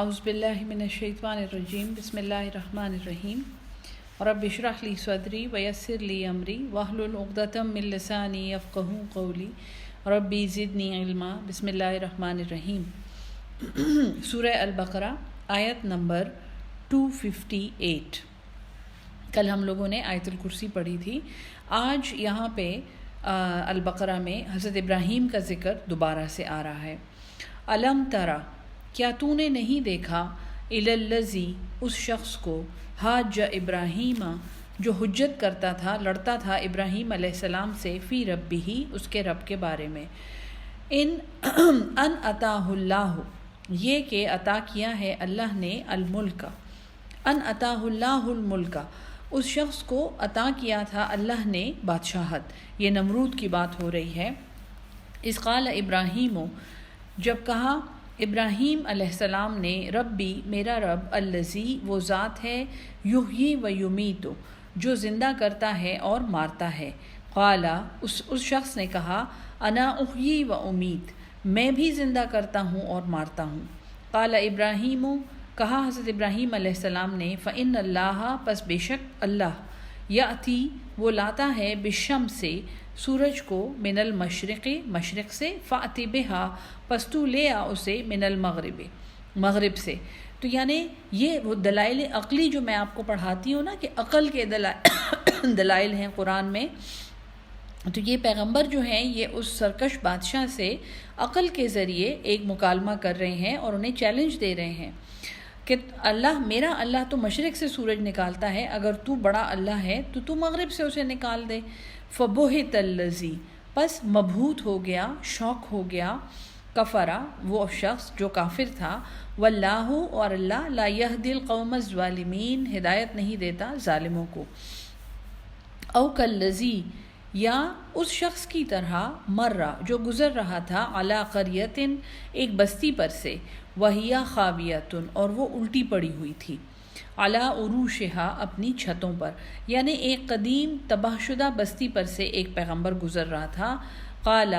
اعوذ باللہ من الشیطان الرجیم بسم اللہ الرحمن الرحیم رب اشرح لی صدری ویسر لی امری واحلل عقدۃ من لسانی یفقہوا قولی ربی زدنی علما۔ بسم اللہ الرحمن الرحیم۔ سورہ البقرہ آیت نمبر 258۔ کل ہم لوگوں نے آیت الکرسی پڑھی تھی۔ آج یہاں پہ البقرہ میں حضرت ابراہیم کا ذکر دوبارہ سے آ رہا ہے۔ علم ترا، کیا تو نے نہیں دیکھا، الی الذی، اس شخص کو، حاج ابراہیم، جو حجت کرتا تھا، لڑتا تھا ابراہیم علیہ السلام سے، فی ربہ، اس کے رب کے بارے میں، ان عطاہ اللہ، یہ کہ عطا کیا ہے اللہ نے، الملک، ان عطاہ اللہ الملک، اس شخص کو عطا کیا تھا اللہ نے بادشاہت۔ یہ نمرود کی بات ہو رہی ہے۔ اذ قال ابراہیم، جب کہا ابراہیم علیہ السلام نے، ربی، میرا رب، الذی، وہ ذات ہے، یحیی و یمیت، جو زندہ کرتا ہے اور مارتا ہے۔ قال، اس شخص نے کہا، انا احیی و امیت، میں بھی زندہ کرتا ہوں اور مارتا ہوں۔ قال ابراہیم، کہا حضرت ابراہیم علیہ السلام نے، فإن اللہ، پس بے شک اللہ، یأتی، وہ لاتا ہے، بالشمس، سورج کو، من المشرق، مشرق سے، فأتی بہا، پس تو لے آ اسے، من المغرب، مغرب سے۔ تو یعنی یہ وہ دلائل عقلی جو میں آپ کو پڑھاتی ہوں نا، کہ عقل کے دلائل ہیں قرآن میں، تو یہ پیغمبر جو ہیں یہ اس سرکش بادشاہ سے عقل کے ذریعے ایک مکالمہ کر رہے ہیں اور انہیں چیلنج دے رہے ہیں کہ اللہ، میرا اللہ تو مشرق سے سورج نکالتا ہے، اگر تو بڑا اللہ ہے تو تو مغرب سے اسے نکال دے۔ فبہت الذی، پس مبہوت ہو گیا، شوق ہو گیا، کفرا، وہ شخص جو کافر تھا، واللہ، اور اللہ، لا یہدی القوم الظالمین، ہدایت نہیں دیتا ظالموں کو۔ او کالذی، یا اس شخص کی طرح، مرہ، جو گزر رہا تھا، علی قریۃ، ایک بستی پر سے، وہی خاویۃ، اور وہ الٹی پڑی ہوئی تھی، علی عروشہا، اپنی چھتوں پر، یعنی ایک قدیم تباہ شدہ بستی پر سے ایک پیغمبر گزر رہا تھا۔ قال،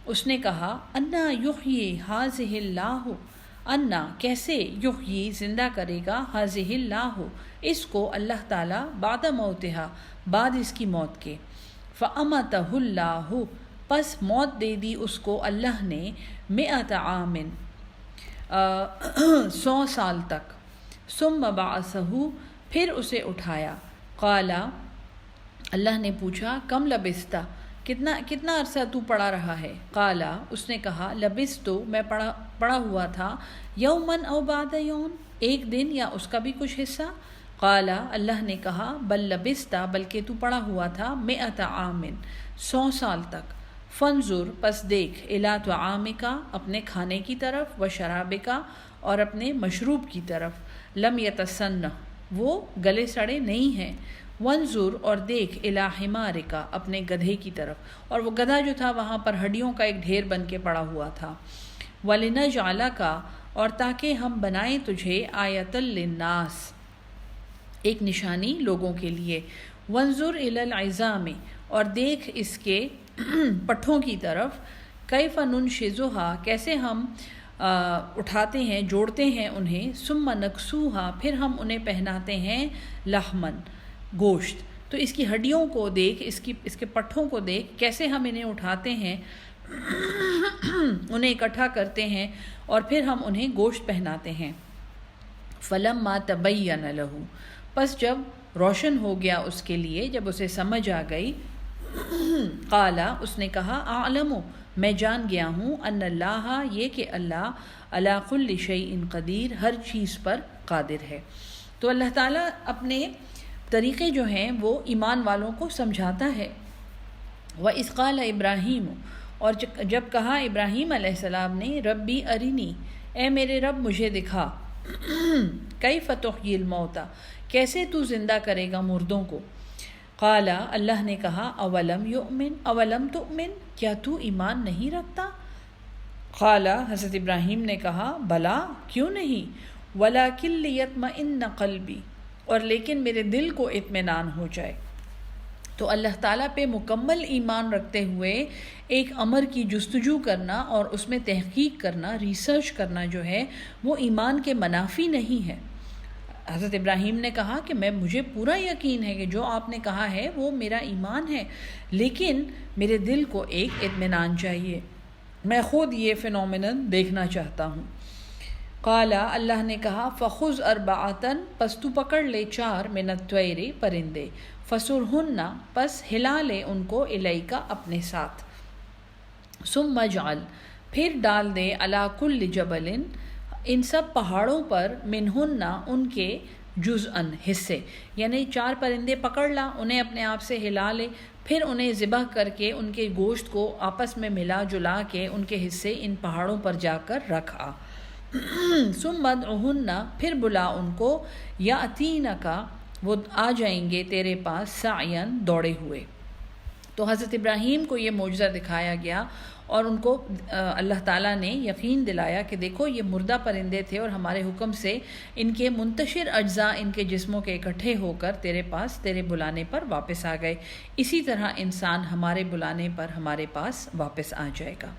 اس نے کہا، انا یحیی ھذہ اللہ، انا، کیسے، یحیی، زندہ کرے گا، ھذہ اللہ، اس کو اللہ تعالیٰ، بعد موتہا، بعد اس کی موت کے، فاماتہ اللہ، پس موت دے دی اس کو اللہ نے، 100 عام، 100 سال تک، ثم بعثہ، پھر اسے اٹھایا۔ قال، اللہ نے پوچھا، کم لبثت، کتنا عرصہ تو پڑا رہا ہے؟ قال، اس نے کہا، لبثت، میں پڑا ہوا تھا، یومن او بعد یوم، ایک دن یا اس کا بھی کچھ حصہ۔ قال، اللہ نے کہا، بل لبثت، بلکہ تو پڑا ہوا تھا، 100 عام، 100 سال تک۔ فانظر، پس دیکھ، الی طعامک، اپنے کھانے کی طرف، و شرابک، اور اپنے مشروب کی طرف، لم یتسنہ، وہ گلے سڑے نہیں ہیں، وانظر، اور دیکھ، الی حمارک، اپنے گدھے کی طرف، اور وہ گدھا جو تھا وہاں پر ہڈیوں کا ایک ڈھیر بن کے پڑا ہوا تھا، ولنجعلک، اور تاکہ ہم بنائیں تجھے، آیۃ للناس، ایک نشانی لوگوں کے لیے، وانظر الی العظام، اور دیکھ اس کے پٹھوں کی طرف، کیف ننشزھا، کیسے ہم اٹھاتے ہیں، جوڑتے ہیں انہیں، ثم نکسوھا، پھر ہم انہیں پہناتے ہیں، لحمن، گوشت۔ تو اس کی ہڈیوں کو دیکھ، اس کے پٹھوں کو دیکھ، کیسے ہم انہیں اٹھاتے ہیں، انہیں اکٹھا کرتے ہیں، اور پھر ہم انہیں گوشت پہناتے ہیں۔ فلما تبین لہ، پس جب روشن ہو گیا اس کے لیے، جب اسے سمجھ آ گئی، قال، اس نے کہا، اعلم، میں جان گیا ہوں، ان اللہ، یہ کہ اللہ، علی کل شیء قدیر، ہر چیز پر قادر ہے۔ تو اللہ تعالیٰ اپنے طریقے جو ہیں وہ ایمان والوں کو سمجھاتا ہے۔ وَإِذْ قَالَ ابراہیم، اور جب کہا ابراہیم علیہ السلام نے، ربی ارینی، اے میرے رب مجھے دکھا، کیف تحیی الموتیٰ، کیسے تو زندہ کرے گا مردوں کو۔ قال، اللہ نے کہا، اولم تؤمن، کیا تو ایمان نہیں رکھتا؟ قال، حضرت ابراہیم نے کہا، بلا، کیوں نہیں، ولکن لیطمئن قلبی، اور لیکن میرے دل کو اطمینان ہو جائے، تو اللہ تعالیٰ پہ مکمل ایمان رکھتے ہوئے ایک امر کی جستجو کرنا اور اس میں تحقیق کرنا، ریسرچ کرنا جو ہے وہ ایمان کے منافی نہیں ہے۔ حضرت ابراہیم نے کہا کہ مجھے پورا یقین ہے کہ جو آپ نے کہا ہے وہ میرا ایمان ہے، لیکن میرے دل کو ایک اطمینان چاہیے، میں خود یہ فینومینن دیکھنا چاہتا ہوں۔ قال، اللہ نے کہا، فخذ اربعۃ، پس تو پکڑ لے 4 من الطیر، پرندے، فسرہن، پس ہلا لے ان کو، الیک، اپنے ساتھ، ثم اجعل، پھر ڈال دے، علی کل جبل، ان سب پہاڑوں پر، منہن، ان کے، جزءاً، حصے، یعنی 4 پرندے پکڑ لا، انہیں اپنے آپ سے ہلا لے، پھر انہیں ذبح کر کے ان کے گوشت کو آپس میں ملا جلا کے ان کے حصے ان پہاڑوں پر جا کر رکھا۔ ثم ادعہن، پھر بلا ان کو، یاتینک، وہ آ جائیں گے تیرے پاس، سعیاً، دوڑے ہوئے۔ تو حضرت ابراہیم کو یہ معجزہ دکھایا گیا اور ان کو اللہ تعالیٰ نے یقین دلایا کہ دیکھو یہ مردہ پرندے تھے اور ہمارے حکم سے ان کے منتشر اجزاء ان کے جسموں کے اکٹھے ہو کر تیرے پاس تیرے بلانے پر واپس آ گئے۔ اسی طرح انسان ہمارے بلانے پر ہمارے پاس واپس آ جائے گا۔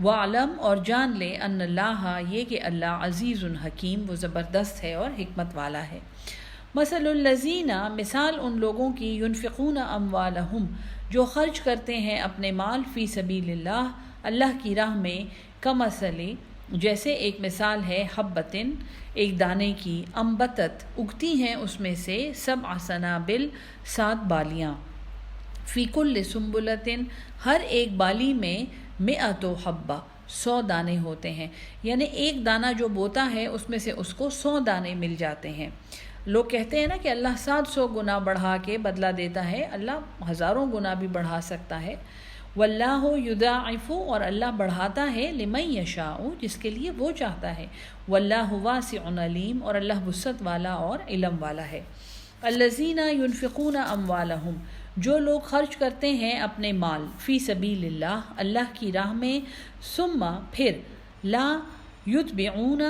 وَعْلَمْ، اور جان لے، ان اللہ، یہ کہ اللہ، عزیز حکیم، وہ زبردست ہے اور حکمت والا ہے۔ مثل الذین، مثال ان لوگوں کی، ينفقون اموالہم، جو خرچ کرتے ہیں اپنے مال، فی سبیل اللہ، اللہ کی راہ میں، کمثل، جیسے ایک مثال ہے، حبۃ، ایک دانے کی، انبتت، اگتی ہیں اس میں سے، 7 سنابل، 7 بالیاں، فی کل سنبلۃ، ہر ایک بالی میں، 100 حبہ، 100 دانے ہوتے ہیں، یعنی ایک دانہ جو بوتا ہے اس میں سے اس کو 100 دانے مل جاتے ہیں۔ لوگ کہتے ہیں نا کہ اللہ 700 گنا بڑھا کے بدلہ دیتا ہے، اللہ ہزاروں گنا بھی بڑھا سکتا ہے۔ واللہ یضاعف، اور اللہ بڑھاتا ہے، لمن یشاء، جس کے لیے وہ چاہتا ہے۔ واللہ واسع علیم، اور اللہ وسعت والا اور علم والا ہے۔ الذین ينفقون اموالہم، جو لوگ خرچ کرتے ہیں اپنے مال، فی سبیل اللہ، اللہ کی راہ میں، ثم، پھر، لا یتبعون،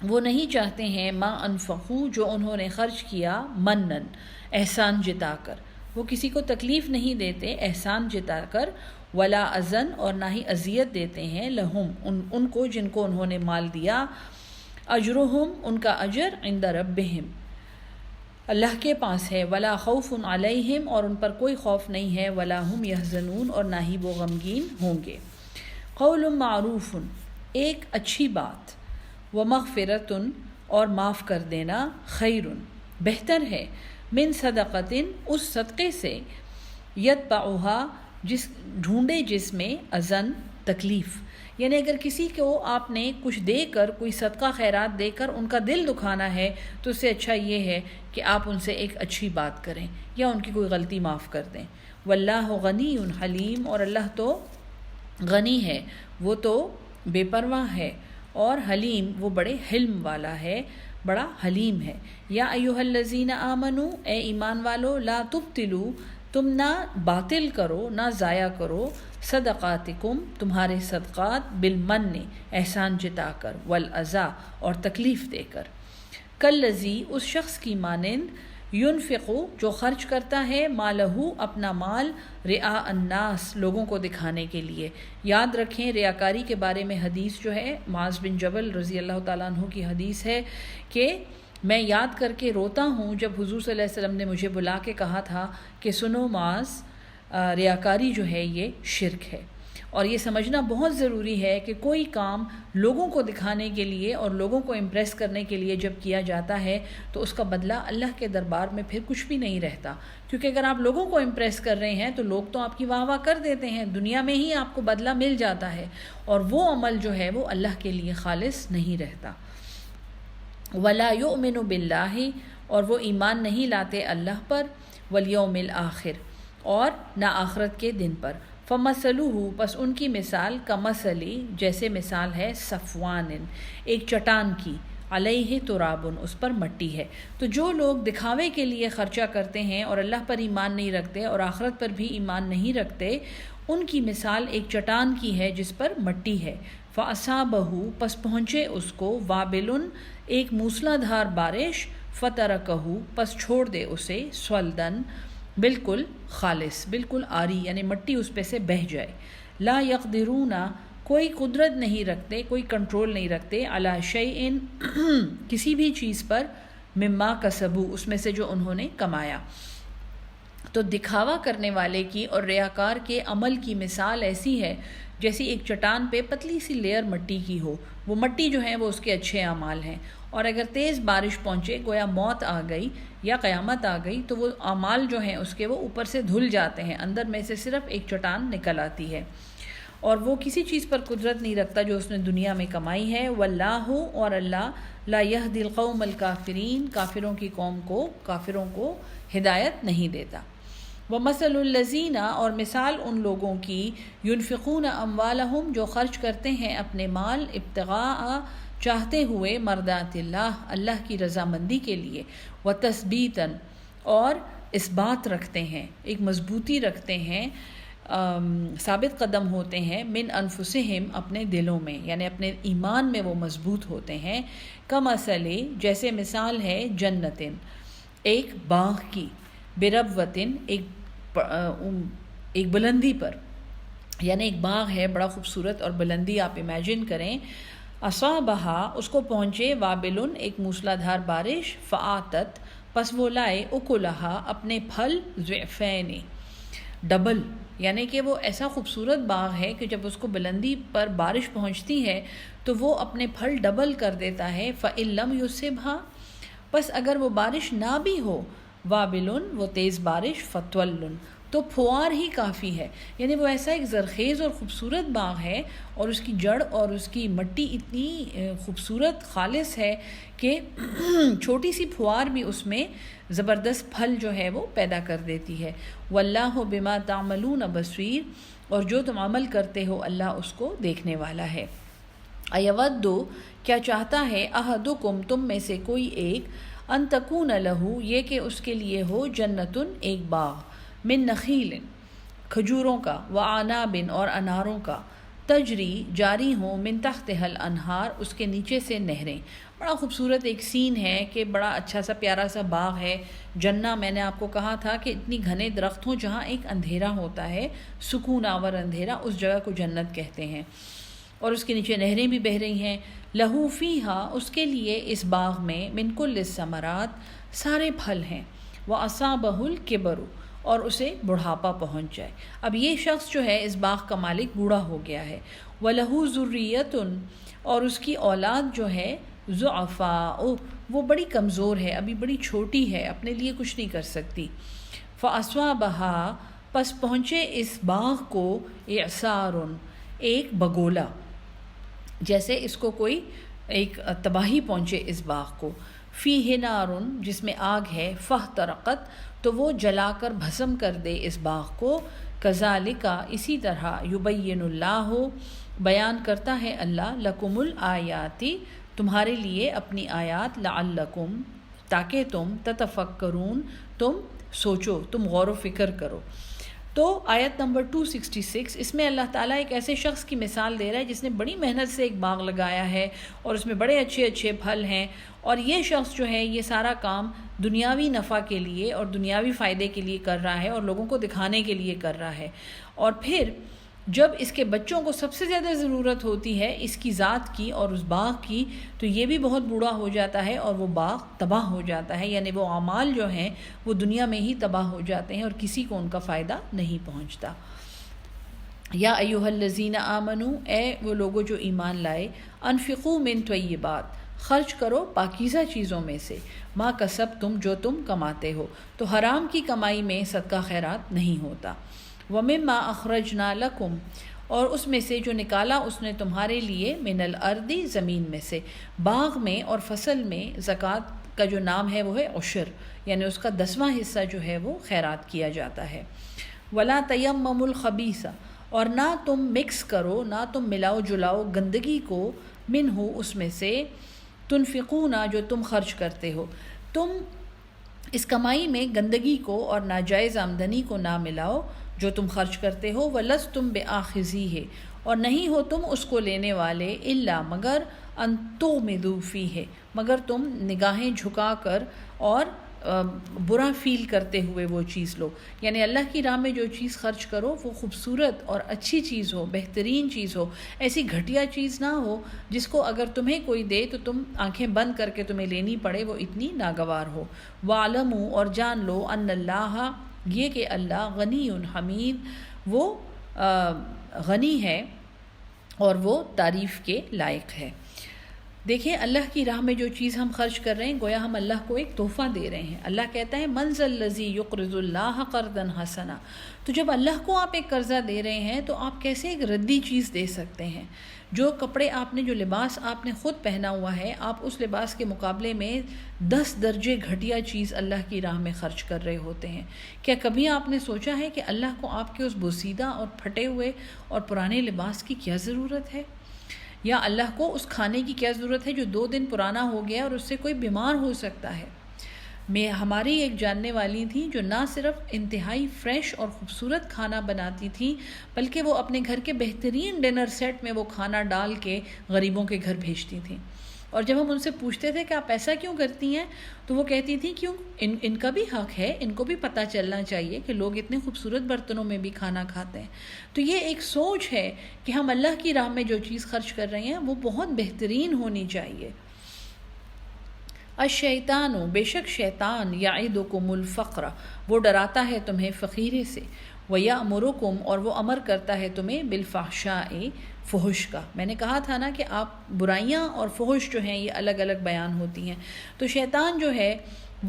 وہ نہیں چاہتے ہیں، ما انفقوا، جو انہوں نے خرچ کیا، منن، احسان جتا کر، وہ کسی کو تکلیف نہیں دیتے احسان جتا کر، ولا اذن، اور نہ ہی اذیت دیتے ہیں، لہم، ان کو جن کو انہوں نے مال دیا، اجرہم، ان کا اجر، عند ربہم، اللہ کے پاس ہے، ولا خوف علیہم، اور ان پر کوئی خوف نہیں ہے، ولا ہم یحزنون، اور نہ ہی وہ غمگین ہوں گے۔ قول معروف، ایک اچھی بات، ومغفرۃ، اور معاف کر دینا، خیر، بہتر ہے، من صدقۃ، اس صدقے سے، یتبعھا، جس ڈھونڈے جس میں، اذن، تکلیف، یعنی اگر کسی کو آپ نے کچھ دے کر، کوئی صدقہ خیرات دے کر ان کا دل دکھانا ہے تو اس سے اچھا یہ ہے کہ آپ ان سے ایک اچھی بات کریں یا ان کی کوئی غلطی معاف کر دیں۔ واللہ غنی حلیم، اور اللہ تو غنی ہے، وہ تو بے پرواہ ہے، اور حلیم، وہ بڑے حلم والا ہے، بڑا حلیم ہے۔ یا ایھا الذین آمنوا، اے ایمان والو، لا تبطلوا، تم نہ باطل کرو، نہ ضائع کرو، صدقاتکم، تمہارے صدقات، بالمن، احسان جتا کر، والاذی، اور تکلیف دے کر، کالذی، اس شخص کی مانند، ينفق، جو خرچ کرتا ہے، مالہ، اپنا مال، رعاء الناس، لوگوں کو دکھانے کے لیے۔ یاد رکھیں ریاکاری کے بارے میں حدیث جو ہے، معاذ بن جبل رضی اللہ تعالیٰ عنہ کی حدیث ہے کہ میں یاد کر کے روتا ہوں جب حضور صلی اللہ علیہ وسلم نے مجھے بلا کے کہا تھا کہ سنو معاذ، ریاکاری جو ہے یہ شرک ہے، اور یہ سمجھنا بہت ضروری ہے کہ کوئی کام لوگوں کو دکھانے کے لیے اور لوگوں کو امپریس کرنے کے لیے جب کیا جاتا ہے تو اس کا بدلہ اللہ کے دربار میں پھر کچھ بھی نہیں رہتا، کیونکہ اگر آپ لوگوں کو امپریس کر رہے ہیں تو لوگ تو آپ کی واہ واہ کر دیتے ہیں، دنیا میں ہی آپ کو بدلہ مل جاتا ہے، اور وہ عمل جو ہے وہ اللہ کے لیے خالص نہیں رہتا۔ وَلَا يُؤْمِنُ بِاللَّهِ، اور وہ ایمان نہیں لاتے اللہ پر، وَالْيَوْمِ الْآخِرِ، اور نہ آخرت کے دن پر، فَمَثَلُهُ، پس ان کی مثال، کَمَثَلِ، جیسے مثال ہے، صفوان، ایک چٹان کی، علیہ تراب، اس پر مٹی ہے۔ تو جو لوگ دکھاوے کے لیے خرچہ کرتے ہیں اور اللہ پر ایمان نہیں رکھتے اور آخرت پر بھی ایمان نہیں رکھتے، ان کی مثال ایک چٹان کی ہے جس پر مٹی ہے۔ فَأَصَابَهُ، پس پہنچے اس کو، وابل، ایک موسلا دھار بارش، فَتَرَكَهُ، پس چھوڑ دے اسے، سولدن، بالکل خالص، بالکل آری، یعنی مٹی اس پہ سے بہہ جائے. لا یقدرون، کوئی قدرت نہیں رکھتے، کوئی کنٹرول نہیں رکھتے، علی شیء کسی بھی چیز پر، مما کسبوا اس میں سے جو انہوں نے کمایا. تو دکھاوا کرنے والے کی اور ریاکار کے عمل کی مثال ایسی ہے جیسی ایک چٹان پہ پتلی سی لیئر مٹی کی ہو. وہ مٹی جو ہے وہ اس کے اچھے اعمال ہیں، اور اگر تیز بارش پہنچے، گویا موت آ گئی یا قیامت آ گئی، تو وہ اعمال جو ہیں اس کے وہ اوپر سے دھل جاتے ہیں، اندر میں سے صرف ایک چٹان نکل آتی ہے. اور وہ کسی چیز پر قدرت نہیں رکھتا جو اس نے دنیا میں کمائی ہے. واللہ، اور اللہ، لا یہدی القوم الکافرین، کافروں کی قوم کو، کافروں کو ہدایت نہیں دیتا. وَمَثَلُ الَّذِينَ، اور مثال ان لوگوں کی، يُنْفِقُونَ أَمْوَالَهُمْ جو خرچ کرتے ہیں اپنے مال، ابتغاء چاہتے ہوئے، مرضات اللہ اللہ کی رضامندی کے لیے، وَتَثْبِيتًا اور اس بات رکھتے ہیں، ایک مضبوطی رکھتے ہیں، ثابت قدم ہوتے ہیں، من انفسہم اپنے دلوں میں، یعنی اپنے ایمان میں وہ مضبوط ہوتے ہیں. کمثل جیسے مثال ہے، جنتن ایک باغ کی، بربوتن ایک بلندی پر، یعنی ایک باغ ہے بڑا خوبصورت اور بلندی آپ امیجن کریں. اصابہا اس کو پہنچے، وابلن ایک موسلا دھار بارش، فآتت پس وہ لائے، اکلہا اپنے پھل، ضعفین ڈبل، یعنی کہ وہ ایسا خوبصورت باغ ہے کہ جب اس کو بلندی پر بارش پہنچتی ہے تو وہ اپنے پھل ڈبل کر دیتا ہے. فإن لم یصبھا پس اگر وہ بارش نہ بھی ہو، وابلن وہ تیز بارش، فتولن تو پھوار ہی کافی ہے. یعنی وہ ایسا ایک زرخیز اور خوبصورت باغ ہے، اور اس کی جڑ اور اس کی مٹی اتنی خوبصورت خالص ہے کہ چھوٹی سی پھوار بھی اس میں زبردست پھل جو ہے وہ پیدا کر دیتی ہے. واللہ بما تعملون بصیر، اور جو تم عمل کرتے ہو اللہ اس کو دیکھنے والا ہے. ایودو کیا چاہتا ہے، احدکم تم میں سے کوئی ایک، ان تکون لہو یہ کہ اس کے لیے ہو، جنتن ایک باغ، من نخیل کھجوروں کا، وعناب اور اناروں کا، تجری جاری ہوں، من تحتها الانہار اس کے نیچے سے نہریں. بڑا خوبصورت ایک سین ہے کہ بڑا اچھا سا پیارا سا باغ ہے. جنہ میں نے آپ کو کہا تھا کہ اتنی گھنے درخت ہوں جہاں ایک اندھیرا ہوتا ہے، سکون آور اندھیرا، اس جگہ کو جنت کہتے ہیں. اور اس کے نیچے نہریں بھی بہہ رہی ہیں. لہو فیہا اس کے لیے اس باغ میں، من کل الثمرات سارے پھل ہیں، واصابہ الکبر اور اسے بڑھاپا پہنچ جائے. اب یہ شخص جو ہے اس باغ کا مالک بوڑھا ہو گیا ہے. وَلَهُ ذُرِّيَّةٌ اور اس کی اولاد جو ہے، ضعفاء وہ بڑی کمزور ہے، ابھی بڑی چھوٹی ہے، اپنے لیے کچھ نہیں کر سکتی. فَأَصْوَابَهَا پس پہنچے اس باغ کو، اعصار ایک بگولا، جیسے اس کو کوئی ایک تباہی پہنچے اس باغ کو. فیہ نار جس میں آگ ہے، فاحترقت تو وہ جلا کر بھسم کر دے اس باغ کو. کذالک اسی طرح، یبین اللہ بیان کرتا ہے اللہ، لکم الآیاتی تمہارے لیے اپنی آیات، لعلکم تاکہ تم، تتفکرون تم سوچو، تم غور و فکر کرو. تو آیت نمبر 266 اس میں اللہ تعالیٰ ایک ایسے شخص کی مثال دے رہا ہے جس نے بڑی محنت سے ایک باغ لگایا ہے اور اس میں بڑے اچھے اچھے پھل ہیں، اور یہ شخص جو ہے یہ سارا کام دنیاوی نفع کے لیے اور دنیاوی فائدے کے لیے کر رہا ہے اور لوگوں کو دکھانے کے لیے کر رہا ہے. اور پھر جب اس کے بچوں کو سب سے زیادہ ضرورت ہوتی ہے اس کی ذات کی اور اس باغ کی، تو یہ بھی بہت بوڑھا ہو جاتا ہے اور وہ باغ تباہ ہو جاتا ہے. یعنی وہ اعمال جو ہیں وہ دنیا میں ہی تباہ ہو جاتے ہیں اور کسی کو ان کا فائدہ نہیں پہنچتا. یا ایھا الذین آمنو اے وہ لوگوں جو ایمان لائے، انفقوا من طیبات خرچ کرو پاکیزہ چیزوں میں سے، ما کسبتم جو تم کماتے ہو. تو حرام کی کمائی میں صدقہ خیرات نہیں ہوتا. وَمِمَّا أَخْرَجْنَا لَكُمْ اور اس میں سے جو نکالا اس نے تمہارے لیے، من الارض زمین میں سے. باغ میں اور فصل میں زکوٰۃ کا جو نام ہے وہ ہے عشر، یعنی اس کا 10واں حصہ جو ہے وہ خیرات کیا جاتا ہے. وَلَا تَيَمَّمُوا الْخَبِيثَ اور نہ تم مکس کرو، نہ تم ملاؤ جلاؤ گندگی کو، منہ اس میں سے، تنفقون جو تم خرچ کرتے ہو. تم اس کمائی میں گندگی کو اور ناجائز آمدنی کو نہ ملاؤ جو تم خرچ کرتے ہو. وَلَسْتُمْ بِآخِذِيهِ اور نہیں ہو تم اس کو لینے والے، إِلَّا مگر، أَن تُغْمِضُوا فِيهِ مگر تم نگاہیں جھکا کر اور برا فیل کرتے ہوئے وہ چیز لو. یعنی اللہ کی راہ میں جو چیز خرچ کرو وہ خوبصورت اور اچھی چیز ہو، بہترین چیز ہو، ایسی گھٹیا چیز نہ ہو جس کو اگر تمہیں کوئی دے تو تم آنکھیں بند کر کے تمہیں لینی پڑے، وہ اتنی ناگوار ہو. وَاعْلَمُوا، اور جان لو، ان اللہ، یہ کہ اللہ غنی حمید، وہ غنی ہے اور وہ تعریف کے لائق ہے. دیکھیں اللہ کی راہ میں جو چیز ہم خرچ کر رہے ہیں گویا ہم اللہ کو ایک تحفہ دے رہے ہیں. اللہ کہتا ہے من ذا الذی یقرض اللہ قرضا حسنا. تو جب اللہ کو آپ ایک قرضہ دے رہے ہیں تو آپ کیسے ایک ردی چیز دے سکتے ہیں؟ جو کپڑے آپ نے، جو لباس آپ نے خود پہنا ہوا ہے، آپ اس لباس کے مقابلے میں 10 درجے گھٹیا چیز اللہ کی راہ میں خرچ کر رہے ہوتے ہیں. کیا کبھی آپ نے سوچا ہے کہ اللہ کو آپ کے اس بوسیدہ اور پھٹے ہوئے اور پرانے لباس کی کیا ضرورت ہے؟ یا اللہ کو اس کھانے کی کیا ضرورت ہے جو 2 دن پرانا ہو گیا اور اس سے کوئی بیمار ہو سکتا ہے؟ ہماری ایک جاننے والی تھی جو نہ صرف انتہائی فریش اور خوبصورت کھانا بناتی تھی بلکہ وہ اپنے گھر کے بہترین ڈنر سیٹ میں وہ کھانا ڈال کے غریبوں کے گھر بھیجتی تھیں. اور جب ہم ان سے پوچھتے تھے کہ آپ ایسا کیوں کرتی ہیں تو وہ کہتی تھیں کیوں ان کا بھی حق ہے، ان کو بھی پتہ چلنا چاہیے کہ لوگ اتنے خوبصورت برتنوں میں بھی کھانا کھاتے ہیں. تو یہ ایک سوچ ہے کہ ہم اللہ کی راہ میں جو چیز خرچ کر رہے ہیں وہ بہت بہترین ہونی چاہیے. الشیطان، بے شک شیطان، یعدکم الفقر، وہ ڈراتا ہے تمہیں فقیری سے، ویأمرکم، اور وہ امر کرتا ہے تمہیں بالفحشاء، فحش کا. میں نے کہا تھا نا کہ آپ برائیاں اور فحش جو ہیں یہ الگ الگ بیان ہوتی ہیں. تو شیطان جو ہے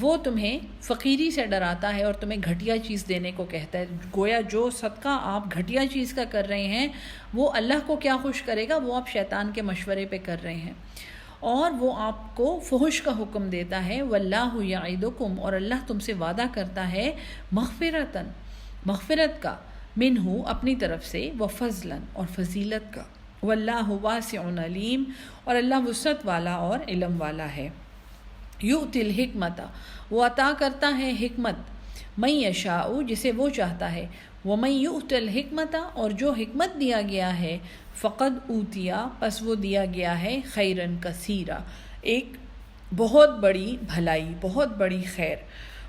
وہ تمہیں فقیری سے ڈراتا ہے اور تمہیں گھٹیا چیز دینے کو کہتا ہے. گویا جو صدقہ آپ گھٹیا چیز کا کر رہے ہیں وہ اللہ کو کیا خوش کرے گا، وہ آپ شیطان کے مشورے پہ کر رہے ہیں. اور وہ آپ کو فحش کا حکم دیتا ہے. واللہ یعدکم، اور اللہ تم سے وعدہ کرتا ہے مغفرت کا، منہ، اپنی طرف سے، وفضلا، اور فضیلت کا. واللہ واسع علیم، اور اللہ وسعت والا اور علم والا ہے. یؤتی الحکمت، وہ عطا کرتا ہے حکمت، من یشاء، جسے وہ چاہتا ہے. ومن یؤت الحکمت، اور جو حکمت دیا گیا ہے، فقد اوتیا، پس وہ دیا گیا ہے، خیرن کثیرا، ایک بہت بڑی بھلائی، بہت بڑی خیر.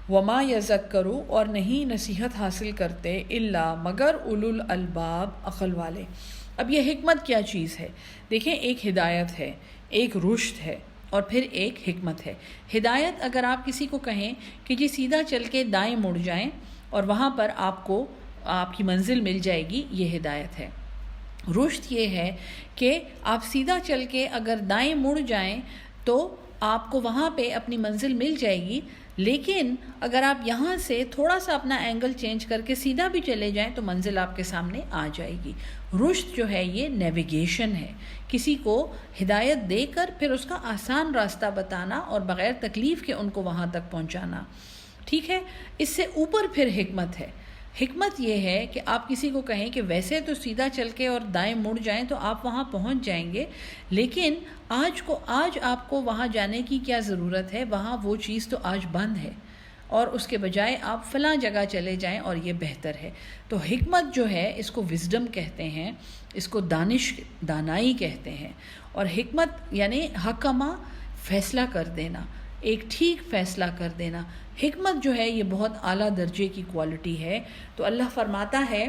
وما یذکر، اور نہیں نصیحت حاصل کرتے، الا، مگر، اولو الالباب، عقل والے. اب یہ حکمت کیا چیز ہے؟ دیکھیں، ایک ہدایت ہے، ایک رشد ہے، اور پھر ایک حکمت ہے. ہدایت، اگر آپ کسی کو کہیں کہ جی سیدھا چل کے دائیں مڑ جائیں اور وہاں پر آپ کو آپ کی منزل مل جائے گی، یہ ہدایت ہے. رشد یہ ہے کہ آپ سیدھا چل کے اگر دائیں مڑ جائیں تو آپ کو وہاں پہ اپنی منزل مل جائے گی، لیکن اگر آپ یہاں سے تھوڑا سا اپنا اینگل چینج کر کے سیدھا بھی چلے جائیں تو منزل آپ کے سامنے آ جائے گی. رشد جو ہے یہ نیویگیشن ہے، کسی کو ہدایت دے کر پھر اس کا آسان راستہ بتانا اور بغیر تکلیف کے ان کو وہاں تک پہنچانا. ٹھیک ہے، اس سے اوپر پھر حکمت ہے. حکمت یہ ہے کہ آپ کسی کو کہیں کہ ویسے تو سیدھا چل کے اور دائیں مڑ جائیں تو آپ وہاں پہنچ جائیں گے، لیکن آج آپ کو وہاں جانے کی کیا ضرورت ہے، وہاں وہ چیز تو آج بند ہے، اور اس کے بجائے آپ فلاں جگہ چلے جائیں اور یہ بہتر ہے. تو حکمت جو ہے اس کو وزڈم کہتے ہیں، اس کو دانائی کہتے ہیں. اور حکمت یعنی حکمہ، فیصلہ کر دینا، ایک ٹھیک فیصلہ کر دینا. حکمت جو ہے یہ بہت اعلیٰ درجے کی کوالٹی ہے. تو اللہ فرماتا ہے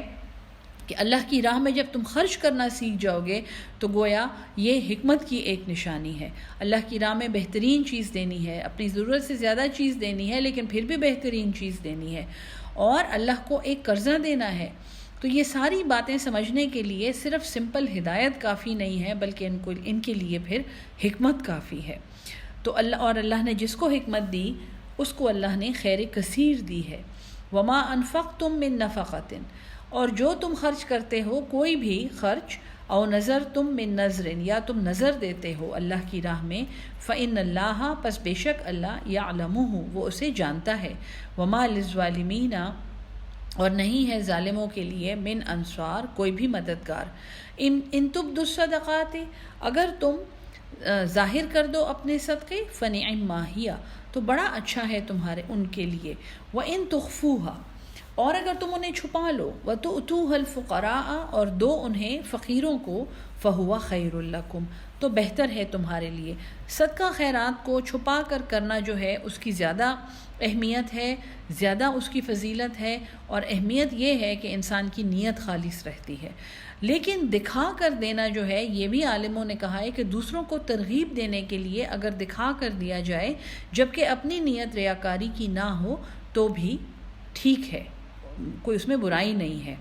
کہ اللہ کی راہ میں جب تم خرچ کرنا سیکھ جاؤ گے تو گویا یہ حکمت کی ایک نشانی ہے. اللہ کی راہ میں بہترین چیز دینی ہے، اپنی ضرورت سے زیادہ چیز دینی ہے، لیکن پھر بھی بہترین چیز دینی ہے، اور اللہ کو ایک قرضہ دینا ہے. تو یہ ساری باتیں سمجھنے کے لیے صرف سمپل ہدایت کافی نہیں ہے، بلکہ ان کے لیے پھر حکمت کافی ہے. تو اللہ نے جس کو حکمت دی اس کو اللہ نے خیر کثیر دی ہے. وما انفقتم من نفقۃ، اور جو تم خرچ کرتے ہو کوئی بھی خرچ، او نظر تم من نظر، یا تم نظر دیتے ہو اللہ کی راہ میں، فإن اللہ، پس بے شک اللہ، یعلمہ، وہ اسے جانتا ہے. وما للظالمین، اور نہیں ہے ظالموں کے لیے، من انصار، کوئی بھی مددگار. ان تبدوا الصدقات، اگر تم ظاہر کر دو اپنے صدقے، فنعم ما ہی، تو بڑا اچھا ہے تمہارے ان کے لیے. وَإِن تُخْفُوهَا، اور اگر تم انہیں چھپا لو وَتُؤْتُوهَا الْفُقَرَاءَ اور دو انہیں فقیروں کو فَهُوَ خَيْرٌ لَكُمْ تو بہتر ہے تمہارے لیے۔ صدقہ خیرات کو چھپا کر کرنا جو ہے اس کی زیادہ اہمیت ہے، زیادہ اس کی فضیلت ہے، اور اہمیت یہ ہے کہ انسان کی نیت خالص رہتی ہے۔ لیکن دکھا کر دینا جو ہے یہ بھی عالموں نے کہا ہے کہ دوسروں کو ترغیب دینے کے لیے اگر دکھا کر دیا جائے جبکہ اپنی نیت ریاکاری کی نہ ہو تو بھی ٹھیک ہے، کوئی اس میں برائی نہیں ہے۔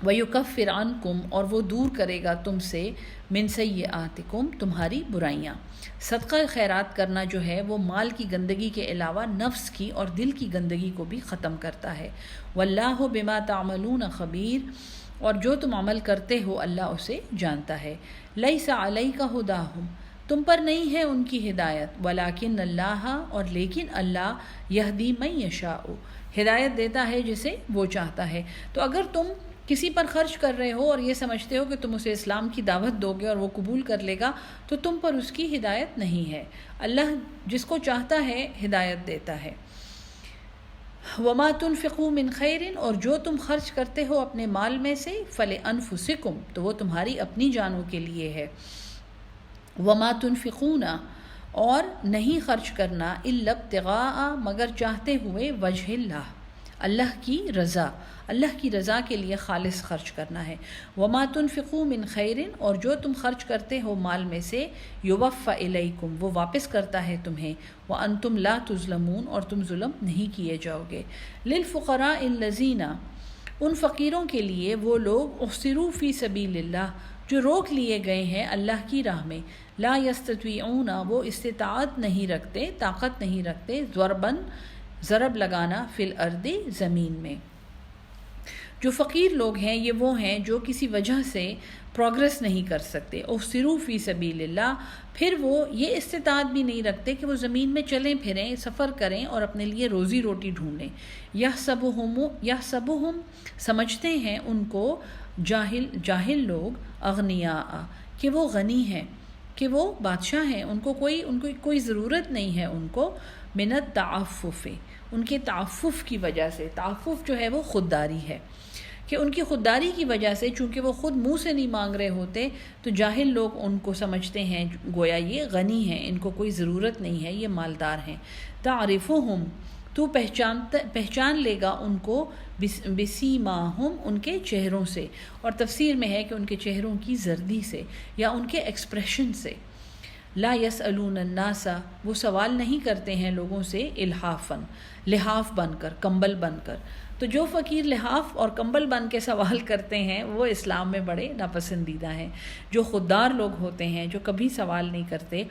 وَيُكَفِّرْ عَنْكُمْ اور وہ دور کرے گا تم سے مِنْ سَيِّئَاتِكُمْ تمہاری برائیاں۔ صدقہ خیرات کرنا جو ہے وہ مال کی گندگی کے علاوہ نفس کی اور دل کی گندگی کو بھی ختم کرتا ہے۔ وَاللَّهُ بِمَا تَعْمَلُونَ خَبِيرٌ اور جو تم عمل کرتے ہو اللہ اسے جانتا ہے۔ لَيْسَ عَلَيْكَ هُدَاهُمْ تم پر نہیں ہے ان کی ہدایت، وَلَكِنَّ اللَّهَ اور لیکن اللہ يَهْدِي مَن يَشَاءُ ہدایت دیتا ہے جسے وہ چاہتا ہے۔ تو اگر تم کسی پر خرچ کر رہے ہو اور یہ سمجھتے ہو کہ تم اسے اسلام کی دعوت دو گے اور وہ قبول کر لے گا تو تم پر اس کی ہدایت نہیں ہے، اللہ جس کو چاہتا ہے ہدایت دیتا ہے۔ وَمَا تُنْفِقُوا مِنْ خَيْرٍ اور جو تم خرچ کرتے ہو اپنے مال میں سے فَلِأَنفُسِكُمْ تو وہ تمہاری اپنی جانوں کے لیے ہے۔ وَمَا تُنْفِقُونَ اور نہیں خرچ کرنا إِلَّا ابْتِغَاءَ مگر چاہتے ہوئے وجہ اللہ کی رضا، اللہ کی رضا کے لیے خالص خرچ کرنا ہے۔ وَمَا تُنْفِقُوا مِنْ خَيْرٍ اور جو تم خرچ کرتے ہو مال میں سے يُوَفَّ إِلَيْكُمْ وہ واپس کرتا ہے تمہیں، وَأَنْتُمْ لَا تُظْلَمُونَ اور تم ظلم نہیں کیے جاؤ گے۔ لِلْفُقَرَاءِ الَّذِينَ ان فقیروں کے لیے وہ لوگ احصروا فی سبیل اللہ جو روک لیے گئے ہیں اللہ کی راہ میں، لا یستطیعون وہ استطاعت نہیں رکھتے، طاقت نہیں رکھتے، ضرب لگانا فی الارض زمین میں۔ جو فقیر لوگ ہیں یہ وہ ہیں جو کسی وجہ سے پروگرس نہیں کر سکتے، احصروا فی سبیل اللہ پھر وہ یہ استطاعت بھی نہیں رکھتے کہ وہ زمین میں چلیں پھریں، سفر کریں اور اپنے لیے روزی روٹی ڈھونڈیں۔ یحسبہم سمجھتے ہیں ان کو جاہل لوگ، اغنیاء کہ وہ غنی ہیں، کہ وہ بادشاہ ہیں، ان کو کوئی ضرورت نہیں ہے ان کو، من التعفف ان کے تعفف کی وجہ سے۔ تعفف جو ہے وہ خودداری ہے کہ ان کی خودداری کی وجہ سے چونکہ وہ خود منہ سے نہیں مانگ رہے ہوتے تو جاہل لوگ ان کو سمجھتے ہیں گویا یہ غنی ہیں، ان کو کوئی ضرورت نہیں ہے، یہ مالدار ہیں۔ تعرفہم تو پہچان لے گا ان کو بسیماہم ان کے چہروں سے، اور تفسیر میں ہے کہ ان کے چہروں کی زردی سے یا ان کے ایکسپریشن سے۔ لا یسألون الناس وہ سوال نہیں کرتے ہیں لوگوں سے الحافاً لحاف بن کر، کمبل بن کر۔ تو جو فقیر لحاف اور کمبل بن کے سوال کرتے ہیں وہ اسلام میں بڑے ناپسندیدہ ہیں۔ جو خوددار لوگ ہوتے ہیں جو کبھی سوال نہیں کرتے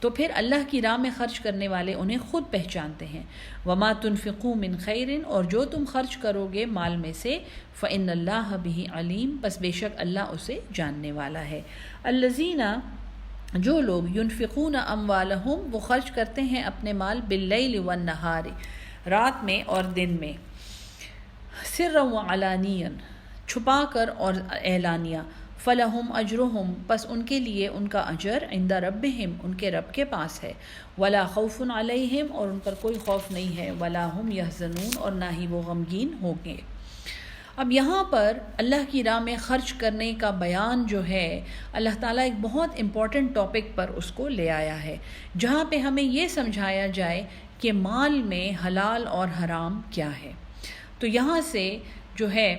تو پھر اللہ کی راہ میں خرچ کرنے والے انہیں خود پہچانتے ہیں۔ وما تنفقوا من خیر اور جو تم خرچ کرو گے مال میں سے فإن اللہ بہ علیم پس بے شک اللہ اسے جاننے والا ہے۔ الذین جو لوگ ینفقون اموالہم وہ خرچ کرتے ہیں اپنے مال باللیل والنہار رات میں اور دن میں، سرا وعلانیا چھپا کر اور اعلانیہ، فلہم اجرہم پس ان کے لیے ان کا اجر عند ربہم ان کے رب کے پاس ہے، ولا خوف علیہم اور ان پر کوئی خوف نہیں ہے، ولا ہم یحزنون اور نہ ہی وہ غمگین ہوں گے۔ اب یہاں پر اللہ کی راہ میں خرچ کرنے کا بیان جو ہے اللہ تعالیٰ ایک بہت امپورٹنٹ ٹاپک پر اس کو لے آیا ہے، جہاں پہ ہمیں یہ سمجھایا جائے کہ مال میں حلال اور حرام کیا ہے۔ تو یہاں سے جو ہے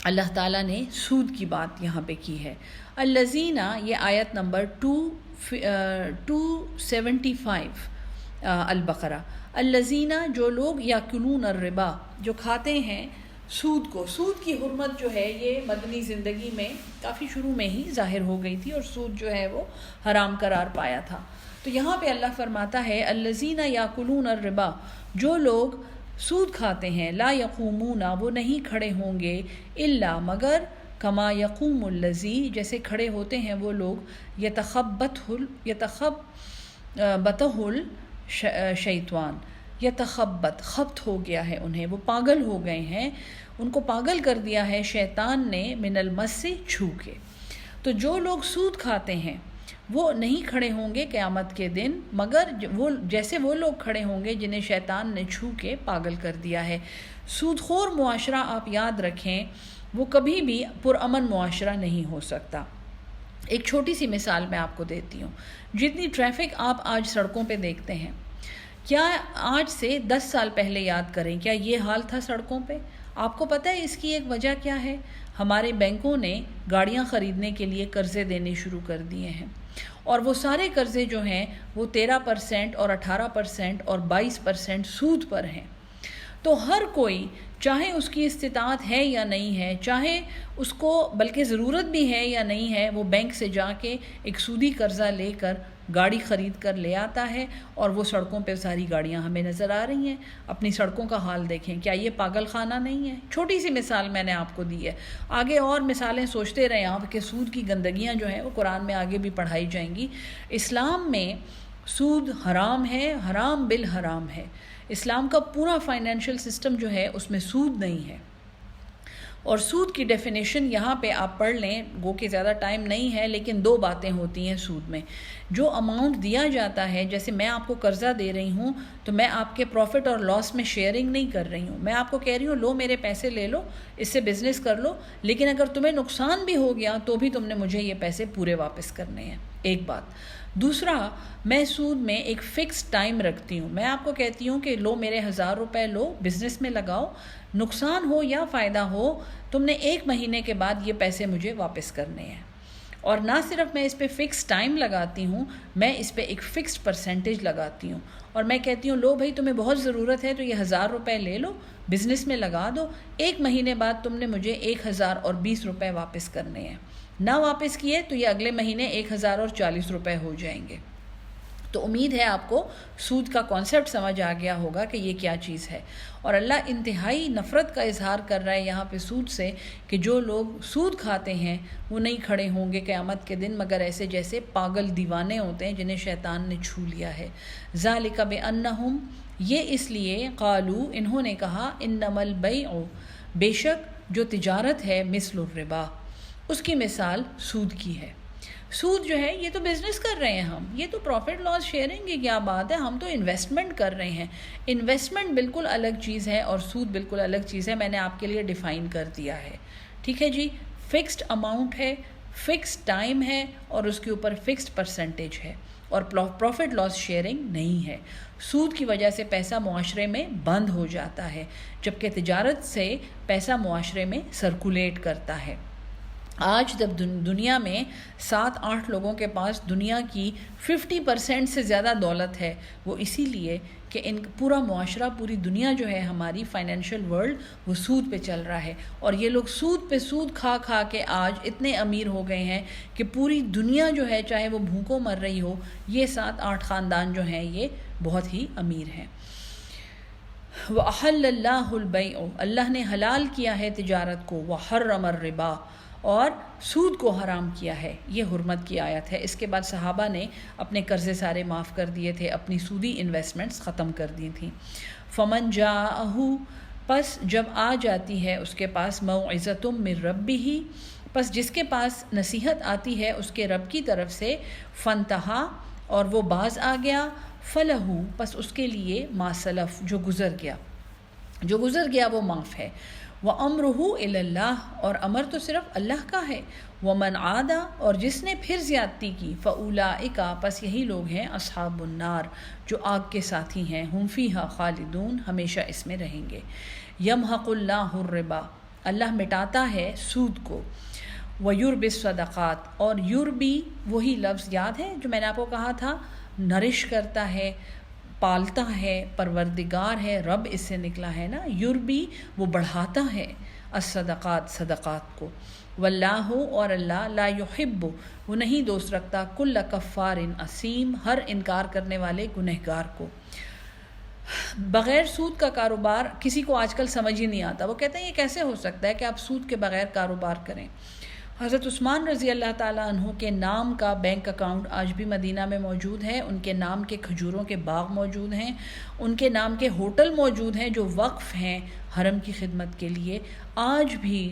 اللہ تعالیٰ نے سود کی بات یہاں پہ کی ہے۔ الذین یہ آیت نمبر 275 البقرہ۔ الذین جو لوگ یاکلون الربا جو کھاتے ہیں سود کو۔ سود کی حرمت جو ہے یہ مدنی زندگی میں کافی شروع میں ہی ظاہر ہو گئی تھی اور سود جو ہے وہ حرام قرار پایا تھا۔ تو یہاں پہ اللہ فرماتا ہے الذین یاکلون الربا جو لوگ سود کھاتے ہیں، لا یقومون وہ نہیں کھڑے ہوں گے الا مگر کما یقوم الذی جیسے کھڑے ہوتے ہیں وہ لوگ یتخبطہ الشیطان یتخبط خبط ہو گیا ہے انہیں، وہ پاگل ہو گئے ہیں، ان کو پاگل کر دیا ہے شیطان نے من المس سے چھو کے۔ تو جو لوگ سود کھاتے ہیں وہ نہیں کھڑے ہوں گے قیامت کے دن مگر وہ لوگ کھڑے ہوں گے جنہیں شیطان نے چھو کے پاگل کر دیا ہے۔ سود خور معاشرہ آپ یاد رکھیں وہ کبھی بھی پرامن معاشرہ نہیں ہو سکتا۔ ایک چھوٹی سی مثال میں آپ کو دیتی ہوں، جتنی ٹریفک آپ آج سڑکوں پہ دیکھتے ہیں، کیا آج سے 10 سال پہلے یاد کریں کیا یہ حال تھا سڑکوں پہ؟ آپ کو پتہ ہے اس کی ایک وجہ کیا ہے؟ ہمارے بینکوں نے گاڑیاں خریدنے کے لیے قرضے دینے شروع کر دیے ہیں، اور وہ سارے قرضے جو ہیں وہ 13% اور 18% اور 22% سود پر ہیں۔ تو ہر کوئی چاہے اس کی استطاعت ہے یا نہیں ہے، چاہے اس کو بلکہ ضرورت بھی ہے یا نہیں ہے، وہ بینک سے جا کے ایک سودی قرضہ لے کر گاڑی خرید کر لے آتا ہے، اور وہ سڑکوں پہ ساری گاڑیاں ہمیں نظر آ رہی ہیں۔ اپنی سڑکوں کا حال دیکھیں، کیا یہ پاگل خانہ نہیں ہے؟ چھوٹی سی مثال میں نے آپ کو دی ہے، آگے اور مثالیں سوچتے رہیں آپ کہ سود کی گندگیاں جو ہیں وہ قرآن میں آگے بھی پڑھائی جائیں گی۔ اسلام میں سود حرام ہے، حرام بالحرام ہے۔ اسلام کا پورا فائنینشیل سسٹم جو ہے اس میں سود نہیں ہے، اور سود کی ڈیفینیشن یہاں پہ آپ پڑھ لیں، گو کہ زیادہ ٹائم نہیں ہے، لیکن 2 باتیں ہوتی ہیں سود میں۔ جو اماؤنٹ دیا جاتا ہے، جیسے میں آپ کو قرضہ دے رہی ہوں تو میں آپ کے پروفٹ اور لاس میں شیئرنگ نہیں کر رہی ہوں، میں آپ کو کہہ رہی ہوں لو میرے پیسے لے لو، اس سے بزنس کر لو، لیکن اگر تمہیں نقصان بھی ہو گیا تو بھی تم نے مجھے یہ پیسے پورے واپس کرنے ہیں، ایک بات۔ دوسرا، میں سود میں ایک فکس ٹائم رکھتی ہوں، میں آپ کو کہتی ہوں کہ لو میرے 1000 روپے لو، بزنس میں لگاؤ، نقصان ہو یا فائدہ ہو تم نے 1 مہینے کے بعد یہ پیسے مجھے واپس کرنے ہیں۔ اور نہ صرف میں اس پہ فکس ٹائم لگاتی ہوں، میں اس پہ ایک فکسڈ پرسنٹیج لگاتی ہوں، اور میں کہتی ہوں لو بھائی تمہیں بہت ضرورت ہے تو یہ 1000 روپے لے لو، بزنس میں لگا دو، 1 مہینے بعد تم نے مجھے 1020 روپے واپس کرنے ہیں، نہ واپس کیے تو یہ اگلے مہینے 1040 روپے ہو جائیں گے۔ تو امید ہے آپ کو سود کا کانسیپٹ سمجھ آ گیا ہوگا کہ یہ کیا چیز ہے، اور اللہ انتہائی نفرت کا اظہار کر رہا ہے یہاں پہ سود سے، کہ جو لوگ سود کھاتے ہیں وہ نہیں کھڑے ہوں گے قیامت کے دن مگر ایسے جیسے پاگل دیوانے ہوتے ہیں جنہیں شیطان نے چھو لیا ہے۔ ذالک بانہم، یہ اس لیے، قالو، انہوں نے کہا، انما البیع، بے شک جو تجارت ہے، مثل الربا، اس کی مثال سود کی ہے۔ سود جو ہے یہ تو بزنس کر رہے ہیں ہم، یہ تو پروفٹ لاس شیئرنگ کی کیا بات ہے، ہم تو انویسٹمنٹ کر رہے ہیں۔ انویسٹمنٹ بالکل الگ چیز ہے اور سود بالکل الگ چیز ہے، میں نے آپ کے لیے ڈیفائن کر دیا ہے، ٹھیک ہے جی۔ فکسڈ اماؤنٹ ہے، فکسڈ ٹائم ہے، اور اس کے اوپر فکسڈ پرسنٹیج ہے، اور پروفٹ لاس شیئرنگ نہیں ہے۔ سود کی وجہ سے پیسہ معاشرے میں بند ہو جاتا ہے، جبکہ تجارت سے پیسہ معاشرے میں سرکولیٹ کرتا ہے۔ آج جب دنیا میں 7-8 لوگوں کے پاس دنیا کی 50% سے زیادہ دولت ہے، وہ اسی لیے کہ پورا معاشرہ، پوری دنیا جو ہے ہماری فائنینشیل ورلڈ، وہ سود پہ چل رہا ہے، اور یہ لوگ سود پہ سود کھا کھا کے آج اتنے امیر ہو گئے ہیں کہ پوری دنیا جو ہے چاہے وہ بھوکوں مر رہی ہو، یہ 7-8 خاندان جو ہیں یہ بہت ہی امیر ہیں۔ وَأَحَلَّ اللَّهُ الْبَيْعَ، اللہ نے حلال کیا ہے تجارت کو، وَحَرَّمَ الرِّبَا، اور سود کو حرام کیا ہے۔ یہ حرمت کی آیت ہے۔ اس کے بعد صحابہ نے اپنے قرضے سارے معاف کر دیے تھے، اپنی سودی انویسٹمنٹس ختم کر دی تھیں۔ فمن جاءہ، پس جب آ جاتی ہے اس کے پاس، موعظۃ من ربہ، پس جس کے پاس نصیحت آتی ہے اس کے رب کی طرف سے، فانتہا، اور وہ باز آ گیا، فلہ، پس اس کے لیے ما سلف، جو گزر گیا وہ معاف ہے، وَأَمْرُهُ إِلَى اللَّهِ، اور امر تو صرف اللہ کا ہے، وَمَنْ عَادَ، اور جس نے پھر زیادتی کی، فَأُولَئِكَ، پس یہی لوگ ہیں، اصحاب النار، جو آگ کے ساتھی ہیں، ہم فیہا خالدون، ہمیشہ اس میں رہیں گے۔ یمحق اللہ الربا، اللہ مٹاتا ہے سود کو، وَيُرْبِي الصَّدَقَاتِ، اور یوربی وہی لفظ یاد ہے جو میں نے آپ کو کہا تھا، نرش کرتا ہے، پالتا ہے، پروردگار ہے، رب اس سے نکلا ہے نا، یوربی وہ بڑھاتا ہے، الصدقات، صدقات کو، واللہ، اور اللہ، لا یحب، وہ نہیں دوست رکھتا، کل کفار اثیم، ہر انکار کرنے والے گنہگار کو۔ بغیر سود کا کاروبار کسی کو آج کل سمجھ ہی نہیں آتا، وہ کہتے ہیں یہ کیسے ہو سکتا ہے کہ آپ سود کے بغیر کاروبار کریں۔ حضرت عثمان رضی اللہ تعالیٰ عنہ کے نام کا بینک اکاؤنٹ آج بھی مدینہ میں موجود ہے، ان کے نام کے کھجوروں کے باغ موجود ہیں، ان کے نام کے ہوٹل موجود ہیں جو وقف ہیں حرم کی خدمت کے لیے۔ آج بھی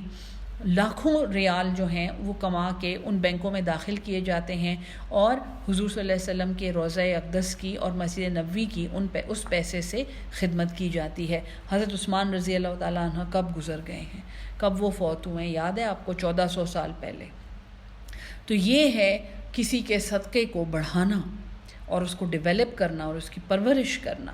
لاکھوں ریال جو ہیں وہ کما کے ان بینکوں میں داخل کیے جاتے ہیں اور حضور صلی اللہ علیہ وسلم کے روضہ اقدس کی اور مسجد نبوی کی اس پیسے سے خدمت کی جاتی ہے۔ حضرت عثمان رضی اللہ تعالیٰ عنہ کب گزر گئے ہیں، کب وہ فوت ہوئے ہیں، یاد ہے آپ کو؟ 1400 سال پہلے۔ تو یہ ہے کسی کے صدقے کو بڑھانا اور اس کو ڈیولپ کرنا اور اس کی پرورش کرنا۔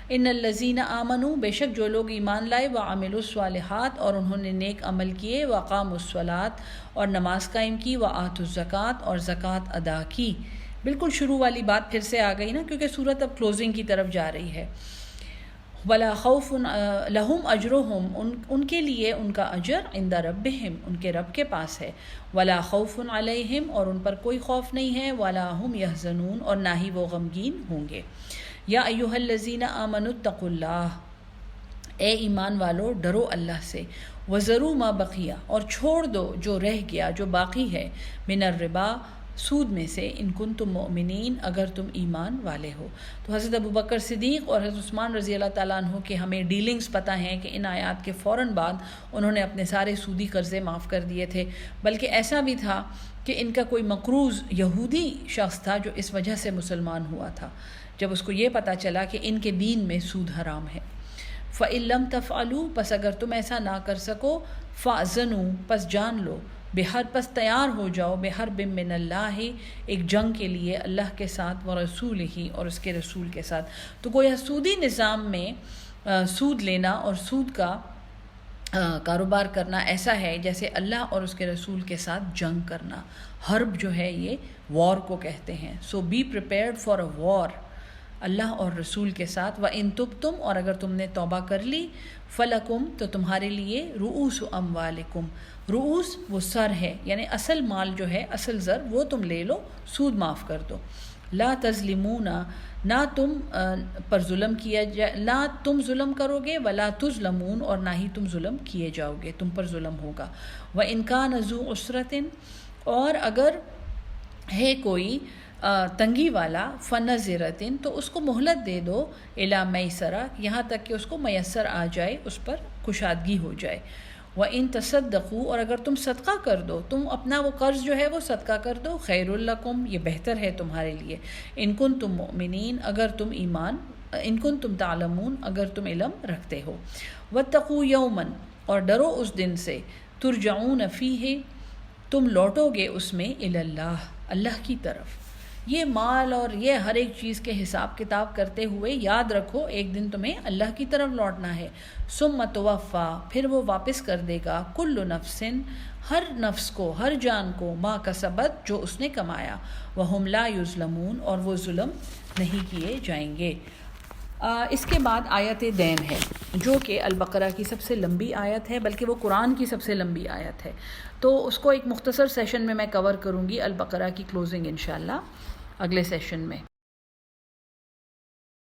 ان الذین آمنوا، بے شک جو لوگ ایمان لائے، وعملوا الصالحات، اور انہوں نے نیک عمل کیے، وقاموا الصلاۃ، اور نماز قائم کی، وآتوا الزکوٰۃ، اور زکوٰۃ ادا کی۔ بالکل شروع والی بات پھر سے آ گئی نا، کیونکہ صورت اب کلوزنگ کی طرف جا رہی ہے۔ ولا خوف لہم اجرہم، ان کے لیے ان کا اجر عند ربہم، ان کے رب کے پاس ہے۔ ولا خوف علیہم، اور ان پر کوئی خوف نہیں ہے، ولا ہم یحزنون، اور نہ ہی وہ غمگین ہوں گے۔ یا ایھا الذین آمنوا اتقوا اللہ، اے ایمان والو ڈرو اللہ سے، وذروا ما بقی، اور چھوڑ دو جو رہ گیا، جو باقی ہے، من الربا، سود میں سے، ان کنتم مؤمنین، اگر تم ایمان والے ہو۔ تو حضرت ابوبکر صدیق اور حضرت عثمان رضی اللہ تعالیٰ عنہ کے ہمیں ڈیلنگز پتہ ہیں کہ ان آیات کے فوراً بعد انہوں نے اپنے سارے سودی قرضے معاف کر دیے تھے، بلکہ ایسا بھی تھا کہ ان کا کوئی مقروض یہودی شخص تھا جو اس وجہ سے مسلمان ہوا تھا، جب اس کو یہ پتہ چلا کہ ان کے دین میں سود حرام ہے۔ فَإِن لَّمْ تَفْعَلُوا، پس اگر تم ایسا نہ کر سکو، فَأْذَنُوا، پس جان لو، پس تیار ہو جاؤ، بحرب من اللہ، ایک جنگ کے لیے اللہ کے ساتھ، ورسولہ، اور اس کے رسول کے ساتھ۔ تو گویا سودی نظام میں سود لینا اور سود کا کاروبار کرنا ایسا ہے جیسے اللہ اور اس کے رسول کے ساتھ جنگ کرنا۔ حرب جو ہے یہ وار کو کہتے ہیں۔ سو بی پریپیئرڈ فار اے وار اللہ اور رسول کے ساتھ۔ وَإِن تُبْتُمْ، اور اگر تم نے توبہ کر لی، فَلَكُمْ، تو تمہارے لیے، رؤوس اموالکم، رؤوس وہ سر ہے، یعنی اصل مال جو ہے، اصل زر، وہ تم لے لو، سود معاف کر دو۔ لا تظلمون، نہ تم پر ظلم کیا جائے، نہ تم ظلم کرو گے، ولا تظلمون، اور نہ ہی تم ظلم کیے جاؤ گے، تم پر ظلم ہوگا۔ وَإِن كَانَ ذُو عُسْرَةٍ، اور اگر ہے کوئی تنگی والا، فَنَظِرَةٍ، تو اس کو مہلت دے دو، إِلَى مَيْسَرَةٍ، یہاں تک کہ اس کو میسر آ جائے، اس پر کشادگی ہو جائے۔ وَإِن تَصَدَّقُوا، اور اگر تم صدقہ کر دو، تم اپنا وہ قرض جو ہے وہ صدقہ کر دو، خَيْرٌ لَكُمْ، یہ بہتر ہے تمہارے لیے، إِن كُنتُم مُؤْمِنِينَ، اگر تم ایمان، إِن كُنتُم تَعْلَمُونَ، اگر تم علم رکھتے ہو۔ وَاتَّقُوا يَوْمًا، اور ڈرو اس دن سے، تُرْجَعُونَ فِيهِ، تم لوٹو گے اس میں، إِلَى اللَّهِ، اللہ کی طرف۔ یہ مال اور یہ ہر ایک چیز کے حساب کتاب کرتے ہوئے یاد رکھو ایک دن تمہیں اللہ کی طرف لوٹنا ہے۔ ثم توفا، پھر وہ واپس کر دے گا، کل نفس، ہر نفس کو، ہر جان کو، ما کسبت، جو اس نے کمایا، وہم لا یظلمون، اور وہ ظلم نہیں کیے جائیں گے۔ اس کے بعد آیت دین ہے جو کہ البقرہ کی سب سے لمبی آیت ہے، بلکہ وہ قرآن کی سب سے لمبی آیت ہے، تو اس کو ایک مختصر سیشن میں کور کروں گی، البقرہ کی کلوزنگ انشاءاللہ اگلے سیشن میں۔